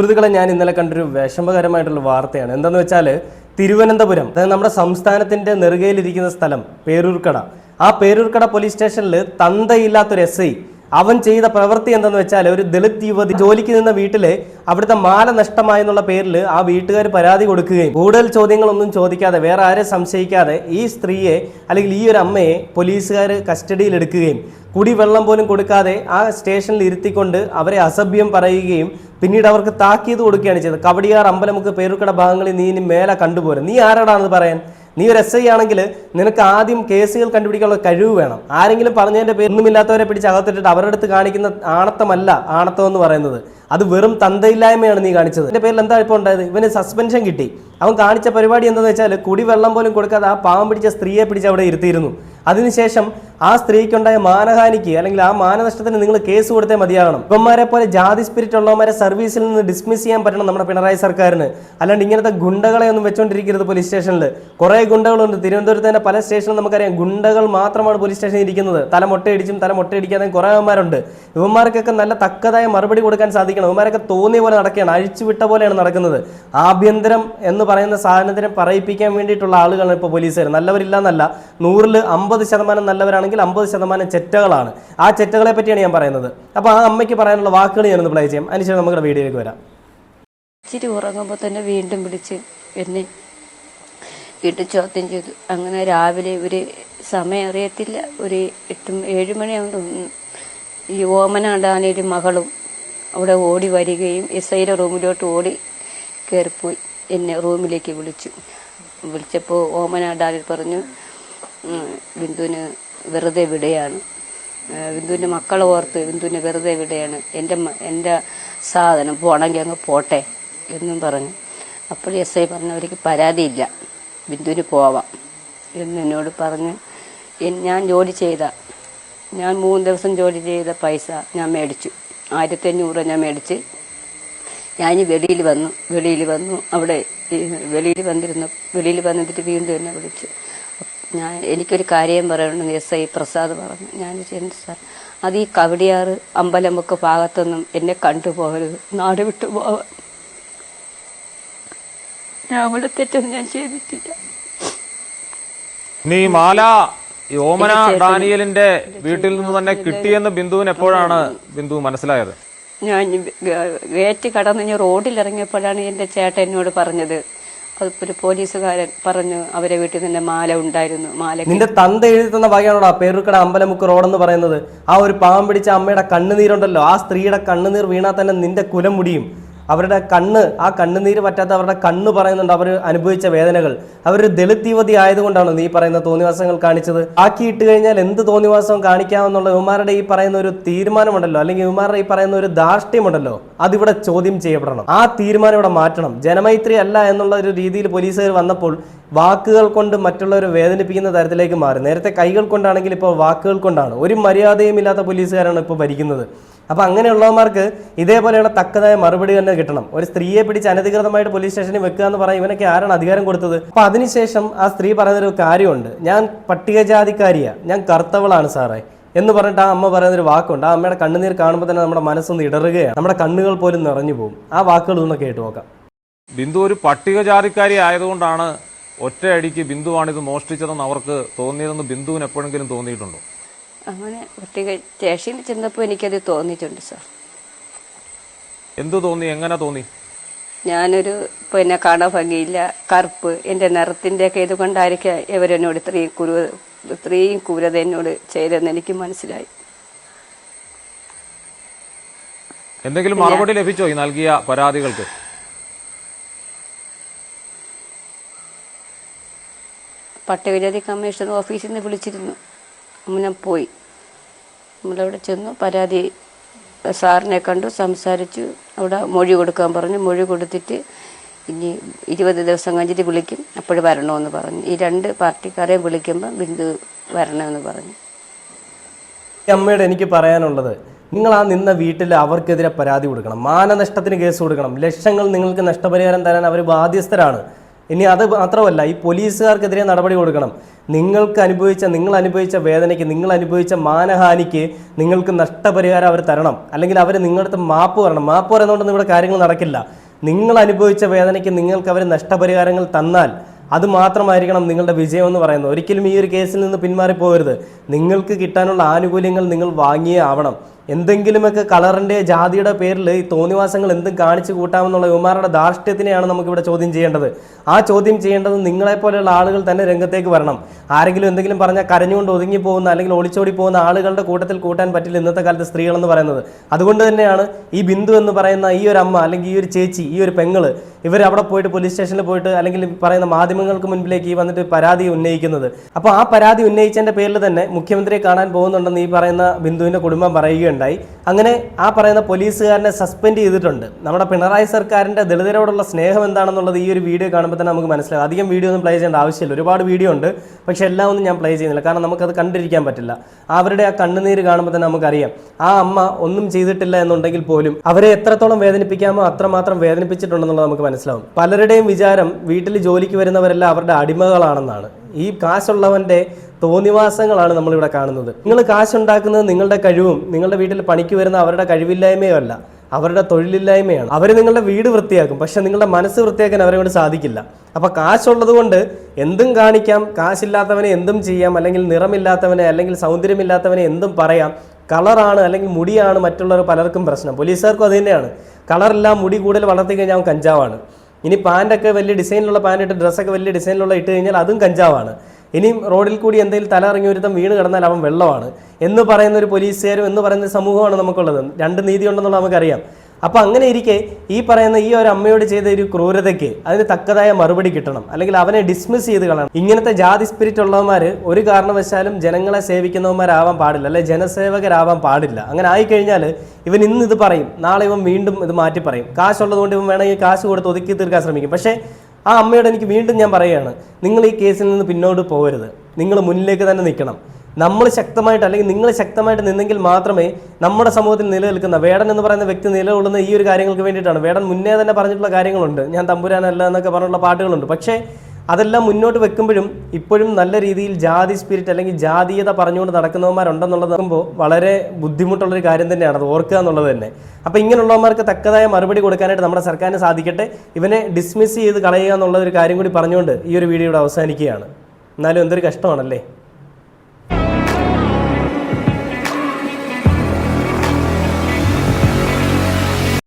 സുഹൃത്തുക്കളെ, ഞാൻ ഇന്നലെ കണ്ടൊരു വിഷമകരമായിട്ടുള്ള വാർത്തയാണ്. എന്താണെന്ന് വെച്ചാൽ തിരുവനന്തപുരം, അതായത് നമ്മുടെ സംസ്ഥാനത്തിൻ്റെ നെറുകയിലിരിക്കുന്ന സ്ഥലം പേരൂർക്കട. ആ പേരൂർക്കട പോലീസ് സ്റ്റേഷനിൽ തന്തയില്ലാത്തൊരു SI അവൻ ചെയ്ത പ്രവൃത്തി എന്തെന്ന് വെച്ചാൽ, ഒരു ദളിത് യുവതി ജോലിക്ക് നിന്ന വീട്ടിലെ അവിടുത്തെ മാല നഷ്ടമായെന്നുള്ള പേരിൽ ആ വീട്ടുകാർ പരാതി കൊടുക്കുകയും കൂടുതൽ ചോദ്യങ്ങളൊന്നും ചോദിക്കാതെ, വേറെ ആരെ സംശയിക്കാതെ ഈ സ്ത്രീയെ അല്ലെങ്കിൽ ഈ ഒരു അമ്മയെ പോലീസുകാർ കസ്റ്റഡിയിൽ എടുക്കുകയും കുടിവെള്ളം പോലും കൊടുക്കാതെ ആ സ്റ്റേഷനിൽ ഇരുത്തിക്കൊണ്ട് അവരെ അസഭ്യം പറയുകയും പിന്നീട് അവർക്ക് താക്കീത് കൊടുക്കുകയാണ് ചെയ്തത്. കവടിയാർ, അമ്പലമുക്ക്, പേരൂർക്കട ഭാഗങ്ങളിൽ നീ ഇനി മേലെ കണ്ടുപോരും. നീ ആരോടാണെന്ന് പറയാൻ? നീ ഒരു SI ആണെങ്കിൽ നിനക്ക് ആദ്യം കേസുകൾ കണ്ടുപിടിക്കാനുള്ള കഴിവ് വേണം. ആരെങ്കിലും പറഞ്ഞതിൻ്റെ പേരൊന്നുമില്ലാത്തവരെ പിടിച്ച് അകത്തിട്ടിട്ട് അവരുടെ അടുത്ത് കാണിക്കുന്ന ആണത്തമല്ല ആണത്തം എന്ന് പറയുന്നത്. അത് വെറും തന്തയില്ലായ്മയാണ് നീ കാണിച്ചത്. എൻ്റെ പേരിൽ എന്താ ഇപ്പോൾ ഉണ്ടായത്? ഇവന് സസ്പെൻഷൻ കിട്ടി. അവൻ കാണിച്ച പരിപാടി എന്താണെന്ന് വെച്ചാൽ, കുടിവെള്ളം പോലും കൊടുക്കാതെ ആ പാവം പിടിച്ച സ്ത്രീയെ പിടിച്ച് അവിടെ ഇരുത്തിയിരുന്നു. അതിനുശേഷം ആ സ്ത്രീക്കുണ്ടായ മാനഹാനിക്ക് അല്ലെങ്കിൽ ആ മാനനഷ്ടത്തിന് നിങ്ങൾ കേസ് കൊടുത്തേ മതിയാകണം. ഇവന്മാരെ പോലെ ജാതി സ്പിരിറ്റ് ഉള്ളവന്മാരെ സർവീസിൽ നിന്ന് ഡിസ്മിസ് ചെയ്യാൻ പറ്റണം നമ്മുടെ പിണറായി സർക്കാരിന്. അല്ലാണ്ട് ഇങ്ങനത്തെ ഗുണ്ടകളെ ഒന്നും വെച്ചോണ്ടിരിക്കരുത് പോലീസ് സ്റ്റേഷനിൽ. കുറേ ഗുണ്ടകളുണ്ട് തിരുവനന്തപുരത്ത് തന്നെ. പല സ്റ്റേഷനിലും നമുക്കറിയാം ഗുണ്ടകൾ മാത്രമാണ് പോലീസ് സ്റ്റേഷനിൽ ഇരിക്കുന്നത്. തല മൊട്ടയടിച്ചും തല മൊട്ടയടിക്കാതെയും കുറേ അവന്മാരുണ്ട്. ഇവന്മാർക്കൊക്കെ നല്ല തക്കതായ മറുപടി കൊടുക്കാൻ സാധിക്കണം. ഇവന്മാരൊക്കെ തോന്നിയ പോലെ നടക്കുകയാണ്, അഴിച്ചുവിട്ട പോലെയാണ് നടക്കുന്നത്. ആഭ്യന്തരം എന്ന് പറയുന്ന സാധനത്തിനെ പറയിപ്പിക്കാൻ വേണ്ടിയിട്ടുള്ള ആളുകളാണ് ഇപ്പോൾ പോലീസുകാർ. നല്ലവരില്ല എന്നല്ല, 100ൽ 50% നല്ലവരാണെങ്കിൽ 50% ചെറ്റകളാണ്. ആ ചെറ്റകളെ പറ്റിയാണ് ഞാൻ പറയുന്നത്. അപ്പോൾ ആ അമ്മയ്ക്ക് പറയാനുള്ള വാക്കുകൾ ഞാനൊന്ന് പ്ലേ ചെയ്യാം. അതിനുശേഷം നമ്മുടെ വീഡിയോയിലേക്ക് വരാം. ഇച്ചിരി ഉറങ്ങുമ്പോൾ തന്നെ വീണ്ടും വിളിച്ച് എന്നെ വീട്ടിൽ ചോദ്യം ചെയ്തു. അങ്ങനെ രാവിലെ ഒരു സമയം അറിയത്തില്ല, ഒരു 8-7 മണിയാകും തോന്നുന്നു. ഈ ഓമന ഡാനിയുടെ മകളും അവിടെ ഓടി വരികയും SIയുടെ റൂമിലോട്ട് ഓടി കയറിപ്പോയി എന്നെ റൂമിലേക്ക് വിളിച്ചപ്പോൾ ഓമന ഡാനിൽ പറഞ്ഞു, ബിന്ദുവിന് വെറുതെ വിടുകയാണ്, ബിന്ദുവിൻ്റെ മക്കളെ ഓർത്ത് ബിന്ദുവിനെ വെറുതെ വിടുകയാണ്, എൻ്റെ സാധനം പോണെങ്കിൽ അങ്ങ് പോട്ടെ എന്നും പറഞ്ഞു. അപ്പോൾ SI പറഞ്ഞു, അവർക്ക് പരാതിയില്ല, ബിന്ദുവിന് പോവാം എന്നോട് പറഞ്ഞ് ഞാൻ 3 ദിവസം ജോലി ചെയ്ത പൈസ ഞാൻ മേടിച്ചു. 1500 ഞാൻ മേടിച്ച് ഞാൻ വെളിയിൽ വന്നു. അവിടെ വെളിയിൽ വന്നിട്ട് വീണ്ടും എന്നെ വിളിച്ചു. എനിക്കൊരു കാര്യം പറയണമെന്ന് SI പ്രസാദ് പറഞ്ഞു. ഞാൻ എന്ത് സാർ? അത് ഈ കവടിയാർ അമ്പലമുക്ക് ഭാഗത്തൊന്നും എന്നെ കണ്ടുപോകരുത്, നാട് വിട്ടു പോവാൻ. ഞാൻ അവിടെ തെറ്റൊന്നും ഞാൻ ചെയ്തിട്ടില്ല. നീ മാല ഓമന ഡാനിയലിന്റെ വീട്ടിൽ നിന്ന് തന്നെ കിട്ടിയെന്ന് ബിന്ദുവിന് എപ്പോഴാണ് ബിന്ദു മനസ്സിലായത്? ഞാൻ ഗേറ്റ് കടന്ന് റോഡിലിറങ്ങിയപ്പോഴാണ് എന്റെ ചേട്ടൻ എന്നോട് പറഞ്ഞത്. ഒരു പോലീസുകാരൻ പറഞ്ഞു അവരെ വീട്ടിൽ നിന്ന് മാല ഉണ്ടായിരുന്നു. നിന്റെ തന്ത എഴുതി തന്ന വകയാണോടാ പേരൂർക്കട അമ്പലമുക്ക് റോഡെന്ന് പറയുന്നത്? ആ ഒരു പാവം പിടിച്ച അമ്മയുടെ കണ്ണുനീരുണ്ടല്ലോ, ആ സ്ത്രീയുടെ കണ്ണുനീർ വീണാൽ തന്നെ നിന്റെ കുലം മുടിയും. അവരുടെ ആ കണ്ണുനീര് പറ്റാത്ത അവരുടെ കണ്ണ് പറയുന്നുണ്ട് അവർ അനുഭവിച്ച വേദനകൾ. അവരൊരു ദളിത് യുവതി ആയതുകൊണ്ടാണ് നീ പറയുന്ന തോന്നിവാസങ്ങൾ കാണിച്ചത്. ആക്കിയിട്ട് കഴിഞ്ഞാൽ എന്ത് തോന്നിവാസവും കാണിക്കാമെന്നുള്ള ഇവന്മാരുടെ ഈ പറയുന്ന ഒരു തീരുമാനമുണ്ടല്ലോ, അല്ലെങ്കിൽ ഇവന്മാരുടെ ഈ പറയുന്ന ഒരു ധാർഷ്ട്യമുണ്ടല്ലോ, അതിവിടെ ചോദ്യം ചെയ്യപ്പെടണം. ആ തീരുമാനം ഇവിടെ മാറ്റണം. ജനമൈത്രി അല്ല എന്നുള്ള ഒരു രീതിയിൽ പോലീസുകാർ വന്നപ്പോൾ വാക്കുകൾ കൊണ്ട് മറ്റുള്ളവരെ വേദനിപ്പിക്കുന്ന തരത്തിലേക്ക് മാറി. നേരത്തെ കൈകൾ കൊണ്ടാണെങ്കിൽ ഇപ്പോൾ വാക്കുകൾ കൊണ്ടാണ്. ഒരു മര്യാദയും ഇല്ലാത്ത പോലീസുകാരാണ് ഇപ്പോൾ ഭരിക്കുന്നത്. അപ്പം അങ്ങനെയുള്ളവന്മാർക്ക് ഇതേപോലെയുള്ള തക്കതായ മറുപടി തന്നെ കിട്ടണം. ഒരു സ്ത്രീയെ പിടിച്ച് അനധികൃതമായിട്ട് പോലീസ് സ്റ്റേഷനിൽ വെക്കുക എന്ന് പറയും, ഇവനൊക്കെ ആരാണ് അധികാരം കൊടുത്തത്? അപ്പം അതിനുശേഷം ആ സ്ത്രീ പറയുന്നൊരു കാര്യമുണ്ട്, ഞാൻ പട്ടികജാതിക്കാരിയാ, ഞാൻ കറുത്തവളാണ് സാറേ എന്ന് പറഞ്ഞിട്ട് ആ അമ്മ പറയുന്നൊരു വാക്കുണ്ട്. ആ അമ്മയുടെ കണ്ണുനീർ കാണുമ്പോൾ തന്നെ നമ്മുടെ മനസ്സൊന്ന് ഇടറുകയാണ്, നമ്മുടെ കണ്ണുകൾ പോലും നിറഞ്ഞു പോകും. ആ വാക്കുകൾ ഒന്ന് കേട്ടു നോക്കാം. ബിന്ദു ഒരു പട്ടികജാതിക്കാരി ആയതുകൊണ്ടാണ് ഒറ്റയടിക്ക് ബിന്ദുവാണിത് മോഷ്ടിച്ചതെന്ന് അവർക്ക് തോന്നിയതെന്ന് ബിന്ദുവിന് എപ്പോഴെങ്കിലും തോന്നിയിട്ടുണ്ടോ? അങ്ങനെ പട്ടിക സ്റ്റേഷനിൽ ചെന്നപ്പോൾ എനിക്കത് തോന്നിയിട്ടുണ്ട് സാർ. എന്തു തോന്നി? എങ്ങനെ തോന്നി? ഞാനൊരു പിന്നെ കാണാൻ ഭംഗിയില്ല, കറുപ്പ്, എന്റെ നിറത്തിന്റെ ഒക്കെ ഇതുകൊണ്ടായിരിക്കും ഇവരെന്നോട് ഇത്രയും ക്രൂരത എന്നോട് ചെയ്തെന്ന് എനിക്ക് മനസ്സിലായി. എന്തെങ്കിലും മറുപടി ലഭിച്ചോ ഈ നൽകിയ പരാതികൾക്ക്? പട്ടികജാതി കമ്മീഷൻ ഓഫീസിൽ നിന്ന് വിളിച്ചിരുന്നു. ഞാൻ പോയി, നമ്മളവിടെ ചെന്നു, പരാതി സാറിനെ കണ്ടു, സംസാരിച്ചു. അവിടെ മൊഴി കൊടുക്കാൻ പറഞ്ഞു. മൊഴി കൊടുത്തിട്ട് ഇനി 20 ദിവസം കഴിഞ്ഞിട്ട് വിളിക്കും, അപ്പോഴും വരണമെന്ന് പറഞ്ഞു. ഈ 2 പാർട്ടിക്കാരെ വിളിക്കുമ്പോൾ ബിന്ദു വരണമെന്ന് പറഞ്ഞു. അമ്മയോട് എനിക്ക് പറയാനുള്ളത്, നിങ്ങൾ ആ നിന്ന വീട്ടിൽ അവർക്കെതിരെ പരാതി കൊടുക്കണം, മാനനഷ്ടത്തിന് കേസ് കൊടുക്കണം. ലക്ഷങ്ങൾ നിങ്ങൾക്ക് നഷ്ടപരിഹാരം തരാൻ അവർ ബാധ്യസ്ഥരാണ്. ഇനി അത് മാത്രമല്ല, ഈ പോലീസുകാർക്കെതിരെ നടപടി കൊടുക്കണം. നിങ്ങൾ അനുഭവിച്ച വേദനയ്ക്ക്, നിങ്ങൾ അനുഭവിച്ച മാനഹാനിക്ക് നിങ്ങൾക്ക് നഷ്ടപരിഹാരം അവർ തരണം. അല്ലെങ്കിൽ അവർ നിങ്ങളുടെ അടുത്ത് മാപ്പ് പറയണം. മാപ്പ് പറയുന്നതുകൊണ്ടൊന്നും ഇവിടെ കാര്യങ്ങൾ നടക്കില്ല. നിങ്ങൾ അനുഭവിച്ച വേദനയ്ക്ക് നിങ്ങൾക്ക് അവർ നഷ്ടപരിഹാരങ്ങൾ തന്നാൽ അത് മാത്രമായിരിക്കണം നിങ്ങളുടെ വിജയം എന്ന് പറയുന്നത്. ഒരിക്കലും ഈ ഒരു കേസിൽ നിന്ന് പിന്മാറിപ്പോകരുത്. നിങ്ങൾക്ക് കിട്ടാനുള്ള ആനുകൂല്യങ്ങൾ നിങ്ങൾ വാങ്ങിയേ ആവണം. എന്തെങ്കിലുമൊക്കെ കളറിൻ്റെ ജാതിയുടെ പേരിൽ ഈ തോന്നിവാസങ്ങൾ എന്തും കാണിച്ചു കൂട്ടാമെന്നുള്ള യുവമാരുടെ ധാർഷ്ട്യത്തിനെയാണ് നമുക്കിവിടെ ചോദ്യം ചെയ്യേണ്ടത്. ആ ചോദ്യം ചെയ്യേണ്ടത് നിങ്ങളെപ്പോലെയുള്ള ആളുകൾ തന്നെ രംഗത്തേക്ക് വരണം. ആരെങ്കിലും എന്തെങ്കിലും പറഞ്ഞാൽ കരഞ്ഞുകൊണ്ട് ഒതുങ്ങി പോകുന്ന അല്ലെങ്കിൽ ഒളിച്ചോടി പോകുന്ന ആളുകളുടെ കൂട്ടത്തിൽ കൂട്ടാൻ പറ്റില്ല ഇന്നത്തെ കാലത്ത് സ്ത്രീകളെന്ന് പറയുന്നത്. അതുകൊണ്ട് തന്നെയാണ് ഈ ബിന്ദു എന്ന് പറയുന്ന ഈ ഒരു അമ്മ അല്ലെങ്കിൽ ഈ ഒരു ചേച്ചി, ഈ ഒരു പെങ്ങള്, ഇവർ അവിടെ പോയിട്ട് പോലീസ് സ്റ്റേഷനിൽ പോയിട്ട് അല്ലെങ്കിൽ പറയുന്ന മാധ്യമങ്ങൾക്ക് മുൻപിലേക്ക് ഈ വന്നിട്ട് പരാതി ഉന്നയിക്കുന്നത്. അപ്പോൾ ആ പരാതി ഉന്നയിച്ചതിൻ്റെ പേരിൽ തന്നെ മുഖ്യമന്ത്രിയെ കാണാൻ പോകുന്നുണ്ടെന്ന് ഈ പറയുന്ന ബിന്ദുവിൻ്റെ കുടുംബം പറയുകയുണ്ടായി. അങ്ങനെ ആ പറയുന്ന പോലീസുകാരനെ സസ്പെൻഡ് ചെയ്തിട്ടുണ്ട്. നമ്മുടെ പിണറായി സർക്കാരിൻ്റെ ദളിതരോടുള്ള സ്നേഹം എന്താണെന്നുള്ളത് ഈ ഒരു വീഡിയോ കാണുമ്പോൾ തന്നെ നമുക്ക് മനസ്സിലാവും. അധികം വീഡിയോ ഒന്നും പ്ലേ ചെയ്യേണ്ട ആവശ്യമില്ല. ഒരുപാട് വീഡിയോ ഉണ്ട്, പക്ഷെ എല്ലാം ഒന്നും ഞാൻ പ്ലേ ചെയ്യുന്നില്ല. കാരണം നമുക്കത് കണ്ടിരിക്കാൻ പറ്റില്ല. അവരുടെ ആ കണ്ണുനീര് കാണുമ്പോൾ തന്നെ നമുക്കറിയാം ആ അമ്മ ഒന്നും ചെയ്തിട്ടില്ല എന്നുണ്ടെങ്കിൽ പോലും അവരെ എത്രത്തോളം വേദനിപ്പിക്കാമോ അത്രമാത്രം വേദനിപ്പിച്ചിട്ടുണ്ടെന്നുള്ളത് നമുക്ക് മനസ്സിലാവും. പലരുടെയും വിചാരം വീട്ടിൽ ജോലിക്ക് വരുന്നവരെല്ലാം അവരുടെ അടിമകളാണെന്നാണ്. ഈ കാശുള്ളവൻ്റെ തോന്നിവാസങ്ങളാണ് നമ്മളിവിടെ കാണുന്നത്. നിങ്ങൾ കാശുണ്ടാക്കുന്നത് നിങ്ങളുടെ കഴിവും നിങ്ങളുടെ വീട്ടിൽ പണിക്ക് വരുന്ന അവരുടെ കഴിവില്ലായ്മയോ അല്ല, അവരുടെ തൊഴിലില്ലായ്മയാണ്. അവർ നിങ്ങളുടെ വീട് വൃത്തിയാക്കും, പക്ഷെ നിങ്ങളുടെ മനസ്സ് വൃത്തിയാക്കാൻ അവരെ കൊണ്ട് സാധിക്കില്ല. അപ്പോൾ കാശുള്ളത് കൊണ്ട് എന്തും കാണിക്കാം, കാശില്ലാത്തവനെ എന്തും ചെയ്യാം, അല്ലെങ്കിൽ നിറമില്ലാത്തവനെ അല്ലെങ്കിൽ സൗന്ദര്യമില്ലാത്തവനെ എന്തും പറയാം. കളറാണ് അല്ലെങ്കിൽ മുടിയാണ് മറ്റുള്ളവർ പലർക്കും പ്രശ്നം. പോലീസുകാർക്കും അത് തന്നെയാണ്. കളറില്ല, മുടി കൂടുതൽ വളർത്തി കഴിഞ്ഞാൽ കഞ്ചാവാണ്. ഇനി പാൻറ്റൊക്കെ വലിയ ഡിസൈനിലുള്ള പാൻറ് ഇട്ട് ഡ്രസ്സൊക്കെ വലിയ ഡിസൈനിലുള്ള ഇട്ട് കഴിഞ്ഞാൽ അതും കഞ്ചാവാണ്. ഇനിയും റോഡിൽ കൂടി എന്തെങ്കിലും തല ഇറങ്ങി ഒരുത്തം വീണ് കിടന്നാൽ അവൻ വെള്ളമാണ് എന്ന് പറയുന്ന ഒരു പോലീസുകാരും എന്ന് പറയുന്ന സമൂഹമാണ് നമുക്കുള്ളത്. രണ്ട് നീതി ഉണ്ടെന്നുള്ളത് നമുക്കറിയാം. അപ്പോൾ അങ്ങനെ ഇരിക്കെ ഈ പറയുന്ന ഈ ഒരു അമ്മയോട് ചെയ്ത ഒരു ക്രൂരതയ്ക്ക് അതിന് തക്കതായ മറുപടി കിട്ടണം, അല്ലെങ്കിൽ അവനെ ഡിസ്മിസ് ചെയ്ത് കളയണം. ഇങ്ങനത്തെ ജാതി സ്പിരിറ്റ് ഉള്ളവന്മാർ ഒരു കാരണവശാലും ജനങ്ങളെ സേവിക്കുന്നവന്മാരാവാൻ പാടില്ല, അല്ലെ ജനസേവകരാവാൻ പാടില്ല. അങ്ങനെ ആയിക്കഴിഞ്ഞാൽ ഇവൻ ഇന്ന് ഇത് പറയും, നാളെ ഇവൻ വീണ്ടും ഇത് മാറ്റി പറയും. കാശുള്ളതുകൊണ്ട് ഇവൻ വേണമെങ്കിൽ കാശ് കൊടുത്ത് ഒതുക്കി തീർക്കാൻ ശ്രമിക്കും. പക്ഷേ ആ അമ്മയോട് എനിക്ക് വീണ്ടും ഞാൻ പറയുകയാണ്, നിങ്ങൾ ഈ കേസിൽ നിന്ന് പിന്നോട്ട് പോകരുത്. നിങ്ങൾ മുന്നിലേക്ക് തന്നെ നിൽക്കണം. നമ്മൾ ശക്തമായിട്ട് അല്ലെങ്കിൽ നിങ്ങൾ ശക്തമായിട്ട് നിന്നെങ്കിൽ മാത്രമേ നമ്മുടെ സമൂഹത്തിൽ നിലനിൽക്കുന്ന വേടൻ എന്ന് പറയുന്ന വ്യക്തി നിലകൊള്ളുന്ന ഈ ഒരു കാര്യങ്ങൾക്ക് വേണ്ടിയിട്ടാണ്. വേടൻ മുന്നേ തന്നെ പറഞ്ഞിട്ടുള്ള കാര്യങ്ങളുണ്ട്, ഞാൻ തമ്പുരാനല്ല എന്നൊക്കെ പറഞ്ഞിട്ടുള്ള പാട്ടുകളുണ്ട്. പക്ഷേ അതെല്ലാം മുന്നോട്ട് വെക്കുമ്പോഴും ഇപ്പോഴും നല്ല രീതിയിൽ ജാതി സ്പിരിറ്റ് അല്ലെങ്കിൽ ജാതീയത പറഞ്ഞുകൊണ്ട് നടക്കുന്നവന്മാരുണ്ടെന്നുള്ളത് നോക്കുമ്പോൾ വളരെ ബുദ്ധിമുട്ടുള്ളൊരു കാര്യം തന്നെയാണ്, അത് ഓർക്കുക എന്നുള്ളത് തന്നെ. അപ്പോൾ ഇങ്ങനെയുള്ളവന്മാർക്ക് തക്കതായ മറുപടി കൊടുക്കാനായിട്ട് നമ്മുടെ സർക്കാരിന് സാധിക്കട്ടെ. ഇവനെ ഡിസ്മിസ് ചെയ്ത് കളയുക എന്നുള്ളൊരു കാര്യം കൂടി പറഞ്ഞുകൊണ്ട് ഈ ഒരു വീഡിയോ ഇവിടെ അവസാനിക്കുകയാണ്. എന്നാലും എന്തൊരു കഷ്ടമാണല്ലേ.